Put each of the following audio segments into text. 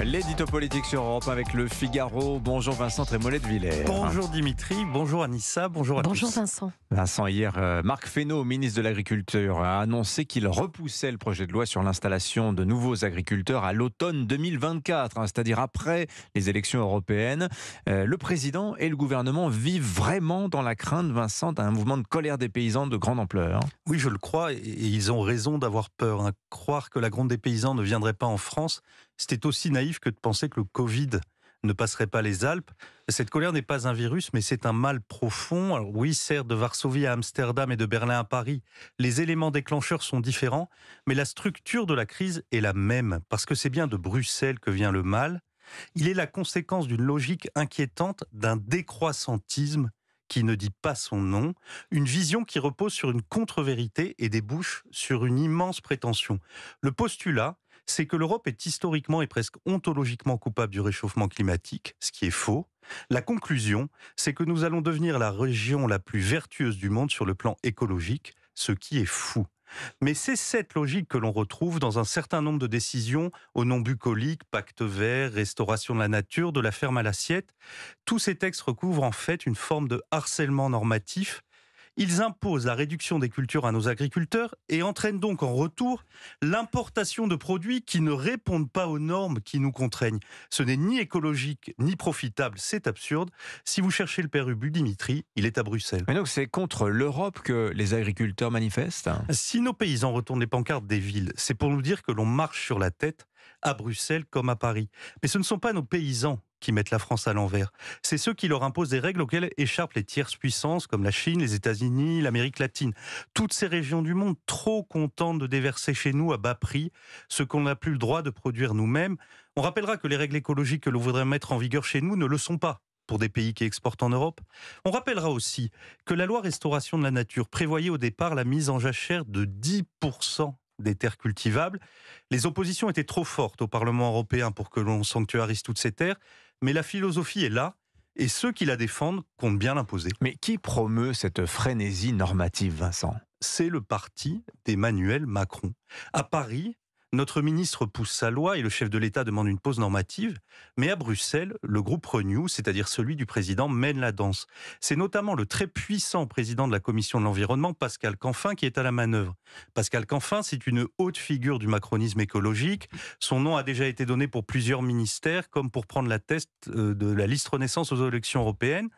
L'édito politique sur Europe avec le Figaro. Bonjour Vincent Trémollet de Villers. Bonjour Dimitri, bonjour Anissa, bonjour à Bonjour tous. Vincent. Vincent, hier, Marc Fesneau, ministre de l'Agriculture, a annoncé qu'il repoussait le projet de loi sur l'installation de nouveaux agriculteurs à l'automne 2024, c'est-à-dire après les élections européennes. Le président et le gouvernement vivent vraiment dans la crainte, Vincent, d'un mouvement de colère des paysans de grande ampleur. Oui, je le crois, et ils ont raison d'avoir peur. Croire que la gronde des paysans ne viendrait pas en France, c'était aussi naïf que de penser que le Covid ne passerait pas les Alpes. Cette colère n'est pas un virus, mais c'est un mal profond. Alors oui, certes, de Varsovie à Amsterdam et de Berlin à Paris, les éléments déclencheurs sont différents, mais la structure de la crise est la même, parce que c'est bien de Bruxelles que vient le mal. Il est la conséquence d'une logique inquiétante, d'un décroissantisme qui ne dit pas son nom, une vision qui repose sur une contre-vérité et débouche sur une immense prétention. Le postulat, c'est que l'Europe est historiquement et presque ontologiquement coupable du réchauffement climatique, ce qui est faux. La conclusion, c'est que nous allons devenir la région la plus vertueuse du monde sur le plan écologique, ce qui est fou. Mais c'est cette logique que l'on retrouve dans un certain nombre de décisions au nom bucolique, pacte vert, restauration de la nature, de la ferme à l'assiette. Tous ces textes recouvrent en fait une forme de harcèlement normatif. Ils imposent la réduction des cultures à nos agriculteurs et entraînent donc en retour l'importation de produits qui ne répondent pas aux normes qui nous contraignent. Ce n'est ni écologique ni profitable, c'est absurde. Si vous cherchez le père Ubu, Dimitri, il est à Bruxelles. Mais donc c'est contre l'Europe que les agriculteurs manifestent ? Si nos paysans retournent les pancartes des villes, c'est pour nous dire que l'on marche sur la tête, à Bruxelles comme à Paris. Mais ce ne sont pas nos paysans qui mettent la France à l'envers. C'est ceux qui leur imposent des règles auxquelles échappent les tierces puissances comme la Chine, les États-Unis, l'Amérique latine. Toutes ces régions du monde trop contentes de déverser chez nous à bas prix ce qu'on n'a plus le droit de produire nous-mêmes. On rappellera que les règles écologiques que l'on voudrait mettre en vigueur chez nous ne le sont pas pour des pays qui exportent en Europe. On rappellera aussi que la loi Restauration de la nature prévoyait au départ la mise en jachère de 10% des terres cultivables. Les oppositions étaient trop fortes au Parlement européen pour que l'on sanctuarise toutes ces terres, mais la philosophie est là, et ceux qui la défendent comptent bien l'imposer. Mais qui promeut cette frénésie normative, Vincent ? C'est le parti d'Emmanuel Macron. À Paris, notre ministre pousse sa loi et le chef de l'État demande une pause normative. Mais à Bruxelles, le groupe Renew, c'est-à-dire celui du président, mène la danse. C'est notamment le très puissant président de la Commission de l'Environnement, Pascal Canfin, qui est à la manœuvre. Pascal Canfin, c'est une haute figure du macronisme écologique. Son nom a déjà été donné pour plusieurs ministères, comme pour prendre la tête de la liste Renaissance aux élections européennes.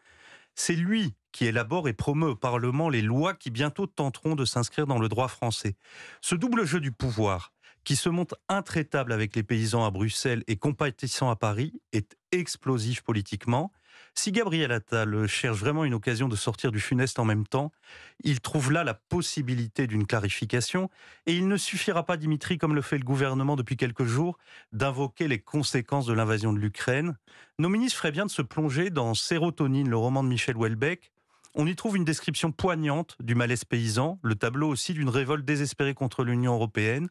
C'est lui qui élabore et promeut au Parlement les lois qui bientôt tenteront de s'inscrire dans le droit français. Ce double jeu du pouvoir, qui se montre intraitable avec les paysans à Bruxelles et compatissant à Paris, est explosif politiquement. Si Gabriel Attal cherche vraiment une occasion de sortir du funeste en même temps, il trouve là la possibilité d'une clarification, et il ne suffira pas, Dimitri, comme le fait le gouvernement depuis quelques jours, d'invoquer les conséquences de l'invasion de l'Ukraine. Nos ministres feraient bien de se plonger dans Sérotonine, le roman de Michel Houellebecq. On y trouve une description poignante du malaise paysan, le tableau aussi d'une révolte désespérée contre l'Union européenne.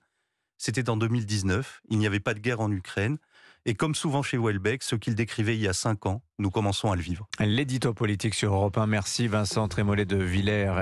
C'était en 2019, il n'y avait pas de guerre en Ukraine. Et comme souvent chez Houellebecq, ce qu'il décrivait il y a 5 ans, nous commençons à le vivre. L'édito politique sur Europe 1. Merci Vincent Trémollet de Villers.